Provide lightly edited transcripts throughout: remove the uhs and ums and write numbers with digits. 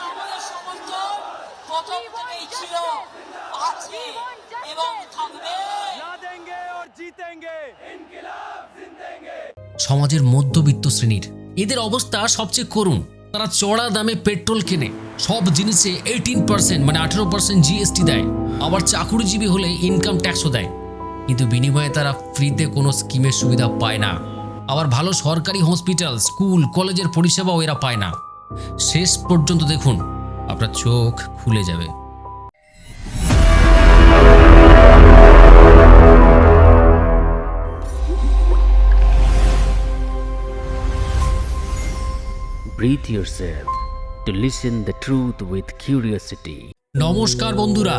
আমাদের সমর্থন প্রথম থেকেই ছিল, আছে এবং থাকবে। সমাজের মধ্যবিত্ত শ্রেণীর এদের অবস্থা সবচেয়ে করুণ। তারা চড়া দামে পেট্রোল কেনে, সব জিনিসে 18% মানে 18% জিএসটি দেয়, আবার চাকুরিজীবী হলে ইনকাম ট্যাক্সও দেয়, কিন্তু বিনিময়ে তারা ফ্রিতে কোনো স্কিমের সুবিধা পায় না। আবার ভালো সরকারি হসপিটাল, স্কুল, কলেজের পরিষেবাও এরা পায় না। শেষ পর্যন্ত দেখুন, আপনার চোখ খুলে যাবে। Breathe yourself to listen the truth with curiosity. নমস্কার বন্ধুরা,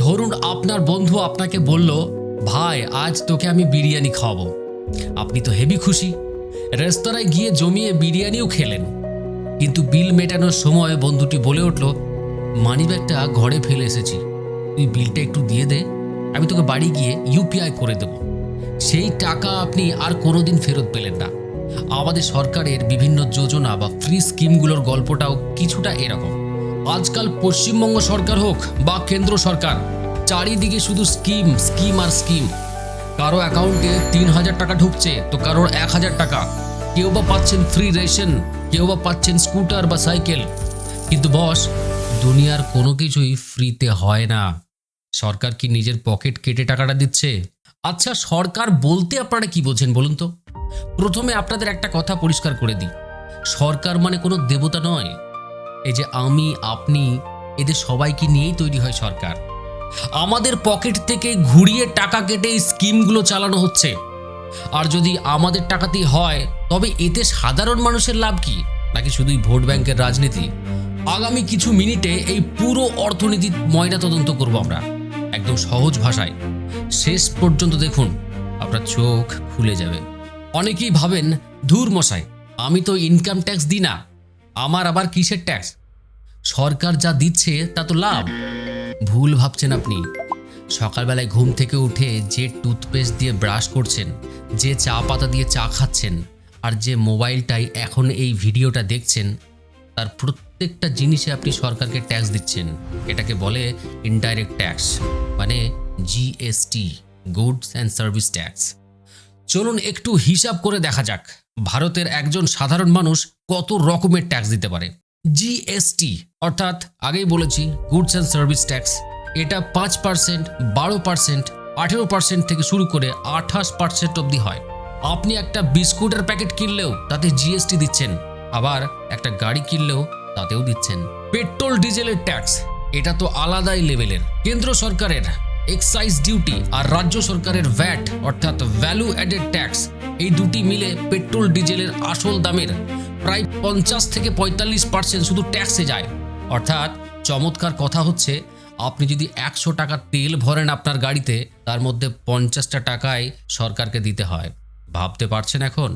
ধরুন আপনার বন্ধু আপনাকে বলল, ভাই আজ তোকে আমি বিরিয়ানি খাওয়াবো। আপনি তো হেভি খুশি, রেস্তোরাঁয় গিয়ে জমিয়ে বিরিয়ানিও খেলেন। কিন্তু বিল মেটানোর সময় বন্ধুটি বলে উঠল, মানিব্যাগটা ঘরে ফেলে এসেছি, তুই বিলটা একটু দিয়ে দে, আমি তোকে বাড়ি গিয়ে ইউপিআই করে দেব। সেই টাকা আপনি আর কোনোদিন ফেরত পেলেন না। আমাদের সরকারের বিভিন্ন যোজনা বা ফ্রি স্কিমগুলোর গল্পটাও কিছুটা এরকম। আজকাল পশ্চিমবঙ্গ সরকার হোক বা কেন্দ্র সরকার, চারিদিকে শুধু স্কিম স্কিম আর স্কিম। কারো অ্যাকাউন্টে ৩,০০০ টাকা ঢুকছে তো কারোর ১,০০০ টাকা। কেউ বা পাচ্ছেন ফ্রি রেশন, কেউ বা পাচ্ছেন স্কুটার বা সাইকেল। কিন্তু বস, দুনিয়ার কোনো কিছুই ফ্রিতে হয় না। সরকার কি নিজের পকেট কেটে টাকাটা দিচ্ছে? আচ্ছা, সরকার বলতে আপনারা কি বোঝেন বলুন তো? প্রথমে আপনাদের একটা কথা পরিষ্কার করে দিই, সরকার মানে কোনো দেবতা নয়। এই যে আমি, আপনি, এদের সবাইকে নিয়েই তৈরি হয় সরকার। আমাদের পকেট থেকে ঘুরিয়ে টাকা কেটে এই স্কিমগুলো চালানো হচ্ছে। আর যদি আমাদের টাকাতেই হয়, তবে এতে সাধারণ মানুষের লাভ কি? নাকি শুধুই ভোট ব্যাংকের রাজনীতি? আগামী কিছু মিনিটে এই পুরো অর্থনীতির ময়না তদন্ত করব আমরা, একদম সহজ ভাষায়। শেষ পর্যন্ত দেখুন, আপনার চোখ খুলে যাবে। অনেকেই ভাবেন, ধুর মশাই, আমি তো ইনকাম ট্যাক্স দিই না, আমার আবার কিসের ট্যাক্স? সরকার যা দিচ্ছে তা তো লাভ। ভুল ভাবছেন আপনি। সকালবেলায় ঘুম থেকে উঠে যে টুথপেস্ট দিয়ে ব্রাশ করছেন, যে চা পাতা দিয়ে চা খাচ্ছেন, আর যে মোবাইলটায় এখন এই ভিডিওটা দেখছেন, তার প্রত্যেকটা জিনিসে আপনি সরকারকে ট্যাক্স দিচ্ছেন। এটাকে বলে ইনডাইরেক্ট ট্যাক্স, মানে GST, goods and service tax. চলুন একটু হিসাব করে দেখা যাক, ভারতের একজন সাধারণ মানুষ কত রকমের ট্যাক্স দিতে পারে। জিএসটি অর্থাৎ আগেই বলেছি গুডস অ্যান্ড সার্ভিস ট্যাক্স, এটা 5%, 12%, 18% থেকে শুরু করে 28% অবধি হয়। আপনি একটা বিস্কুটের প্যাকেট কিনলেও তাতে জিএসটি দিচ্ছেন, আবার একটা গাড়ি কিনলেও তাতেও দিচ্ছেন। পেট্রোল ডিজেলের ট্যাক্স, এটা তো আলাদাই লেভেলের। কেন্দ্র সরকারের এক্সাইজ ডিউটি আর রাজ্য সরকারের ভ্যাট অর্থাৎ ভ্যালু অ্যাডেড ট্যাক্স, এই দুটি মিলে পেট্রোল ডিজেলের আসল দামের প্রায় 50 থেকে 45% শুধু ট্যাক্সে যায়। অর্থাৎ চমৎকার কথা হচ্ছে, আপনি যদি 100 টাকা তেল ভরেন আপনার গাড়িতে, তার মধ্যে 50টা টাকায় সরকারকে দিতে হয়। ভাবতে পারছেন এখন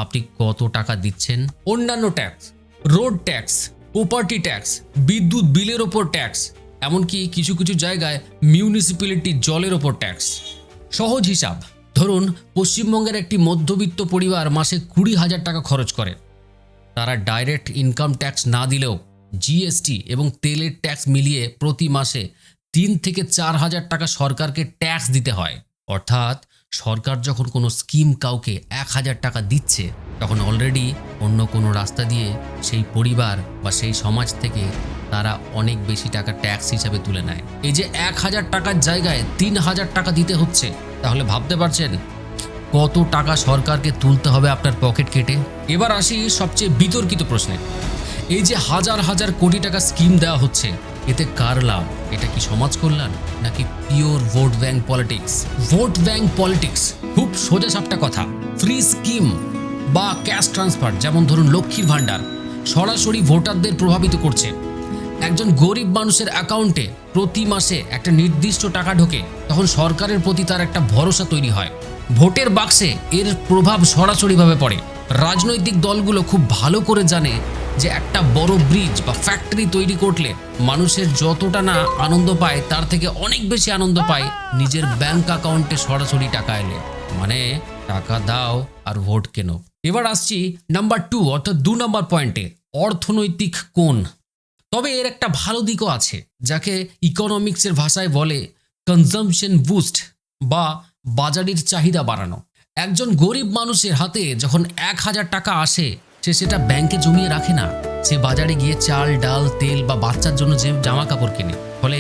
আপনি কত টাকা দিচ্ছেন? অন্যান্য tax, road tax, property tax, বিদ্যুৎ বিলের ওপর ট্যাক্স, এমনকি কিছু কিছু জায়গায় মিউনিসিপ্যালিটি জলের ওপর ট্যাক্স। সহজ হিসাব ধরুন, পশ্চিমবঙ্গের একটি মধ্যবিত্ত পরিবার মাসে 20,000 টাকা খরচ করে। তারা ডাইরেক্ট ইনকাম ট্যাক্স না দিলেও জিএসটি এবং তেলের ট্যাক্স মিলিয়ে প্রতি মাসে 3 থেকে 4,000 টাকা সরকারকে ট্যাক্স দিতে হয়। অর্থাৎ সরকার যখন কোনো স্কিম কাউকে 1,000 টাকা দিচ্ছে, তখন অলরেডি অন্য কোনো রাস্তা দিয়ে সেই পরিবার বা সেই সমাজ থেকে তারা অনেক বেশি টাকা ট্যাক্স হিসাবে তুলে নেয়। এই যে 1,000 টাকার জায়গায় 3,000 টাকা দিতে হচ্ছে, তাহলে ভাবতে পারছেন কত টাকা সরকারকে তুলতে হবে আপনার পকেট কেটে। এবার আসি সবচেয়ে বিতর্কিত প্রশ্নে। এই যে হাজার হাজার কোটি টাকা স্কিম দেওয়া হচ্ছে, এতে কার লাভ? এটা কি সমাজ কল্যাণ নাকি pure vote bank politics? Vote bank politics খুব সোজা সাপটা কথা। ফ্রি স্কিম বা ক্যাশ ট্রান্সফার, যেমন ধরুন লক্ষ্মীর ভাণ্ডার, সরাসরি ভোটারদের প্রভাবিত করছে। একজন গরিব মানুষের অ্যাকাউন্টে প্রতি মাসে একটা নির্দিষ্ট টাকা ঢোকে, তখন সরকারের প্রতি তার একটা ভরসা তৈরি হয়। ভোটের বাক্সে এর প্রভাব সরাসরিভাবে পড়ে। রাজনৈতিক দলগুলো খুব ভালো করে জানে যে একটা বড় ব্রিজ বা ফ্যাক্টরি তৈরি করলে মানুষের যতটা না আনন্দ পায়, তার থেকে অনেক বেশি আনন্দ পায় নিজের ব্যাংক অ্যাকাউন্টে সরাসরি টাকা এলে। মানে টাকা দাও আর ভোট কেনো। এবার আসছি নাম্বার 2 অর্থাৎ 2 নম্বর পয়েন্টে, অর্থনৈতিক কোণ। তবে এর একটা ভালো দিকও আছে, যাকে ইকোনমিক্সের ভাষায় বলে কনজাম্পশন বুস্ট বা বাজারের চাহিদা বাড়ানো। একজন গরিব মানুষের হাতে যখন 1,000 টাকা আসে, সে সেটা ব্যাংকে জমিয়ে রাখে না, সে বাজারে গিয়ে চাল, ডাল, তেল বা বাচ্চার জন্য যে জামা কাপড় কেনে। ফলে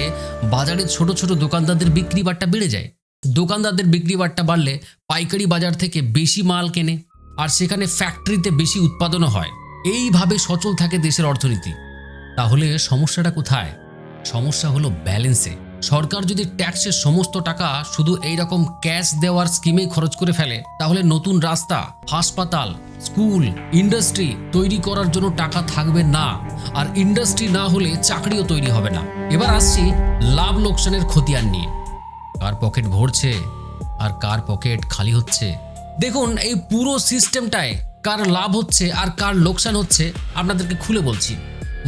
বাজারে ছোট ছোট দোকানদারদের বিক্রি বাট্টা বেড়ে যায়। দোকানদারদের বিক্রি বাট্টা বাড়লে পাইকারি বাজার থেকে বেশি মাল কেনে, আর সেখানে ফ্যাক্টরিতে বেশি উৎপাদনও হয়। এইভাবে সচল থাকে দেশের অর্থনীতি। তাহলে সমস্যাটা কোথায়? সমস্যা হলো ব্যালেন্সে। সরকার যদি ট্যাক্সের সমস্ত টাকা শুধু এইরকম ক্যাশ দেওয়ার স্কিমে খরচ করে ফেলে, তাহলে নতুন রাস্তা, হাসপাতাল, স্কুল, ইন্ডাস্ট্রি তৈরি করার জন্য টাকা থাকবে না। আর ইন্ডাস্ট্রি না হলে চাকরিও তৈরি হবে না। এবার আসছি লাভ লোকসানের খতিয়ান নিয়ে। কার পকেট ভরছে আর কার পকেট খালি হচ্ছে? দেখুন, এই পুরো সিস্টেমটায় কার লাভ হচ্ছে আর কার লোকসান হচ্ছে আপনাদেরকে খুলে বলছি।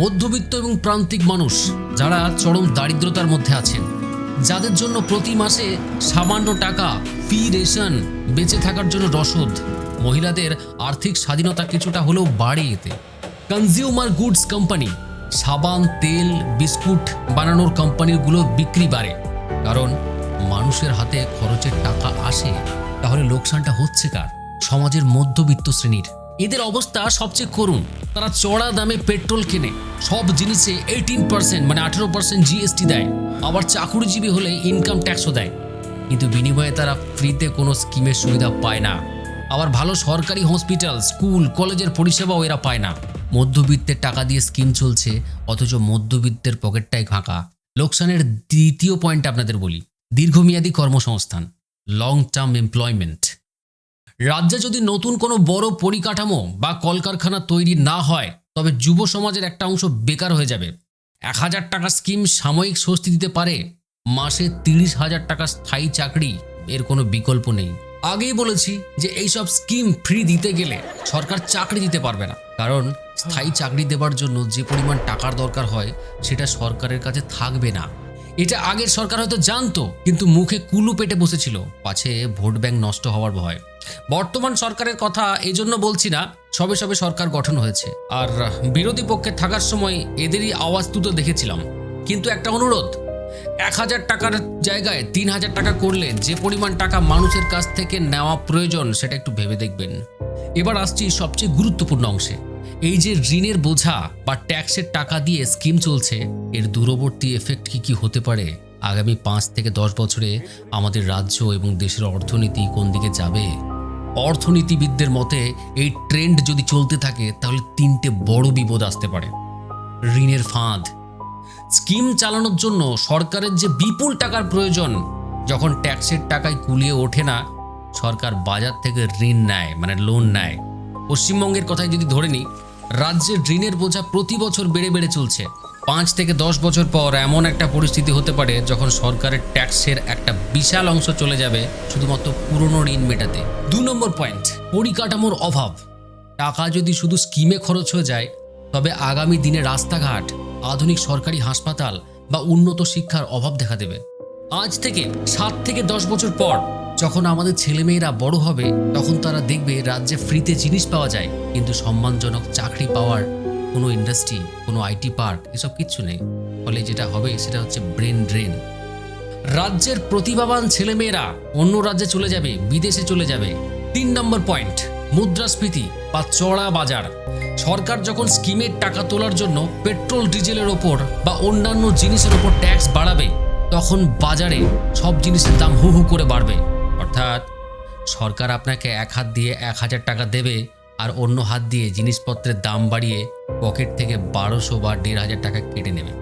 মধ্যবিত্ত এবং প্রান্তিক মানুষ, যারা চরম দারিদ্রতার মধ্যে আছেন, যাদের জন্য প্রতি মাসে সামান্য টাকা ফি, রেশন, বেঁচে থাকার জন্য রসদ, মহিলাদের আর্থিক স্বাধীনতা কিছুটা হলেও বাড়ে এতে। কনজিউমার গুডস কোম্পানি, সাবান, তেল, বিস্কুট বানানোর কোম্পানিগুলো বিক্রি বাড়ে, কারণ মানুষের হাতে খরচের টাকা আসে। তাহলে লোকসানটা হচ্ছে কার? সমাজের মধ্যবিত্ত শ্রেণীর। এদের অবস্থা সবচেয়ে করুণ। তারা চড়া দামে পেট্রোল কেনে, সব জিনিসে 18% মানে 18% জিএসটি দেয়, আবার চাকুরিজীবী হলে ইনকাম ট্যাক্সও দেয়। কিন্তু বিনিময়ে তারা ফ্রিতে কোনো স্কিমের সুবিধা পায় না। আবার ভালো সরকারি হসপিটাল, স্কুল, কলেজের পরিষেবাও এরা পায় না। মধ্যবিত্তের টাকা দিয়ে স্কিম চলছে, অথচ মধ্যবিত্তের পকেটটাই ফাঁকা। লোকসানের দ্বিতীয় পয়েন্ট আপনাদের বলি, দীর্ঘমেয়াদী কর্মসংস্থান, লং টার্ম এমপ্লয়মেন্ট। রাজ্যে যদি নতুন কোনো বড় পরিকাঠামো বা কলকারখানা তৈরি না হয়, তবে যুব সমাজের একটা অংশ বেকার হয়ে যাবে। 1,000 টাকা স্কিম সাময়িক স্বস্তি দিতে পারে, মাসে 30,000 টাকা স্থায়ী চাকরি এর কোনো বিকল্প নেই। আগেই বলেছি যে এইসব স্কিম ফ্রি দিতে গেলে সরকার চাকরি দিতে পারবে না, কারণ স্থায়ী চাকরি দেওয়ার জন্য যে পরিমাণ টাকার দরকার হয় সেটা সরকারের কাছে থাকবে না। এটা আগের সরকার হয়তো জানতো, কিন্তু মুখে কুলু পেটে বসেছিল, পাছে ভোট ব্যাংক নষ্ট হওয়ার ভয়। বর্তমান সরকারের কথা এই জন্য বলছি না, সবে সবে সরকার গঠন হয়েছে, আর বিরোধী পক্ষে থাকার সময় এদেরই আওয়াজ তুলতে দেখেছিলাম। কিন্তু একটা অনুরোধ, 1,000 টাকার জায়গায় 3,000 টাকা করলে যে পরিমাণ টাকা মানুষের কাছ থেকে নেওয়া প্রয়োজন সেটা একটু ভেবে দেখবেন। এবার আসছি সবচেয়ে গুরুত্বপূর্ণ অংশে। এই যে ঋণের বোঝা বা ট্যাক্সের টাকা দিয়ে স্কিম চলছে, এর দূরবর্তী এফেক্ট কি হতে পারে? আগামী 5 থেকে 10 বছরে আমাদের রাজ্য এবং দেশের অর্থনীতি কোন দিকে যাবে? অর্থনীতিবিদদের মতে এই ট্রেন্ড যদি চলতে থাকে, তাহলে 3টে বড় বিপদ আসতে পারে। ঋণের ফাঁদ। স্কিম চালানোর জন্য সরকারের যে বিপুল টাকার প্রয়োজন, যখন ট্যাক্সের টাকায় কুলিয়ে ওঠে না, সরকার বাজার থেকে ঋণ নেয়, মানে লোন নেয়। পশ্চিমবঙ্গের কথাই যদি ধরে নিই, রাজ্যের ঋণের বোঝা প্রতি বছর বেড়ে বেড়ে চলছে। 5 থেকে 10 বছর পর এমন একটা পরিস্থিতি হতে পারে যখন সরকারের ট্যাক্সের একটা বিশাল অংশ চলে যাবে শুধুমাত্র পুরনো ঋণ মেটাতে। 2 নম্বর পয়েন্ট, পরিকাঠামোর অভাব। টাকা যদি শুধু স্কিমে খরচ হয়ে যায়, তবে আগামী দিনে রাস্তাঘাট, আধুনিক সরকারি হাসপাতাল বা উন্নত শিক্ষার অভাব দেখা দেবে। আজ থেকে 7 থেকে 10 বছর পর যখন আমাদের ছেলেমেয়েরা বড় হবে, তখন তারা দেখবে রাজ্যে ফ্রিতে জিনিস পাওয়া যায়, কিন্তু সম্মানজনক চাকরি পাওয়ার কোনো ইন্ডাস্ট্রি, কোনো আইটি পার্ক, এসব কিচ্ছু নেই। ফলে যেটা হবে সেটা হচ্ছে ব্রেন ড্রেন। রাজ্যের প্রতিভাবান ছেলেমেয়েরা অন্য রাজ্যে চলে যাবে, বিদেশে চলে যাবে। 3 নম্বর পয়েন্ট, মুদ্রাস্ফীতি বা চড়া বাজার। সরকার যখন স্কিমের টাকা তোলার জন্য পেট্রোল, ডিজেলের ওপর বা অন্যান্য জিনিসের ওপর ট্যাক্স বাড়াবে, তখন বাজারে সব জিনিসের দাম হু হু করে বাড়বে। অর্থাৎ সরকার আপনাকে এক হাত দিয়ে 1,000 টাকা দেবে, আর অন্য হাত দিয়ে জিনিসপত্রের দাম বাড়িয়ে পকেট থেকে 1200 বা 1,500 টাকা কেটে নেবে।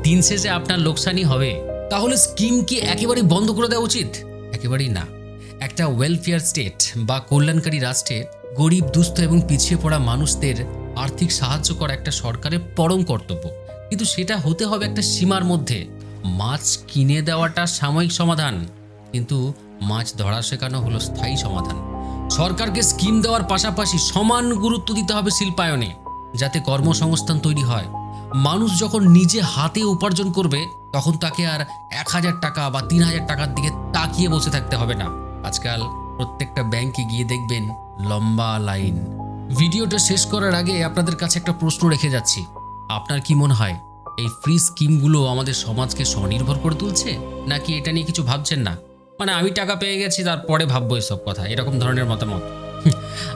দিন শেষে আপনার লোকসানই হবে। তাহলে স্কিম কি একেবারেই বন্ধ করে দেওয়া উচিত? একেবারেই না। একটা ওয়েলফেয়ার স্টেট বা কল্যাণকারী রাষ্ট্রে গরিব, দুস্থ এবং পিছিয়ে পড়া মানুষদের আর্থিক সাহায্য করা একটা সরকারের পরম কর্তব্য, কিন্তু সেটা হতে হবে একটা সীমার মধ্যে। মাছ কিনে দেওয়াটা সাময়িক সমাধান, কিন্তু মাছ ধরা শেখানো হলো স্থায়ী সমাধান। সরকারকে স্কিম দেওয়ার পাশাপাশি সমান গুরুত্ব দিতে হবে শিল্পায়নে, যাতে কর্মসংস্থান তৈরি হয়। মানুষ যখন নিজে হাতে উপার্জন করবে, তখন তাকে আর 1,000 টাকা বা 3,000 টাকার দিকে তাকিয়ে বসে থাকতে হবে না। আজকাল প্রত্যেকটা ব্যাংকে গিয়ে দেখবেন লম্বা লাইন। ভিডিওটা শেষ করার আগে আপনাদের কাছে একটা প্রশ্ন রেখে যাচ্ছি। আপনার কি মনে হয় এই ফ্রি স্কিমগুলো আমাদের সমাজকে স্বনির্ভর করে তুলছে, নাকি এটা নিয়ে কিছু ভাবছেন না? মানে আমি টাকা পেয়ে গেছি তারপরে ভাববো এসব কথা, এরকম ধরনের মতামত।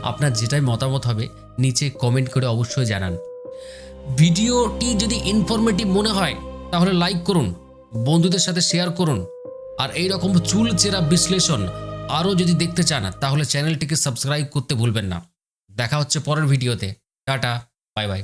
আপনার যেটাই মতামত হবে নিচে কমেন্ট করে অবশ্যই জানান। ভিডিওটি যদি ইনফরমেটিভ মনে হয় তাহলে লাইক করুন, বন্ধুদের সাথে শেয়ার করুন। আর এই রকম চুলচেরা বিশ্লেষণ আরও যদি দেখতে চান তাহলে চ্যানেলটিকে সাবস্ক্রাইব করতে ভুলবেন না। দেখা হচ্ছে পরের ভিডিওতে। Tata, bye bye.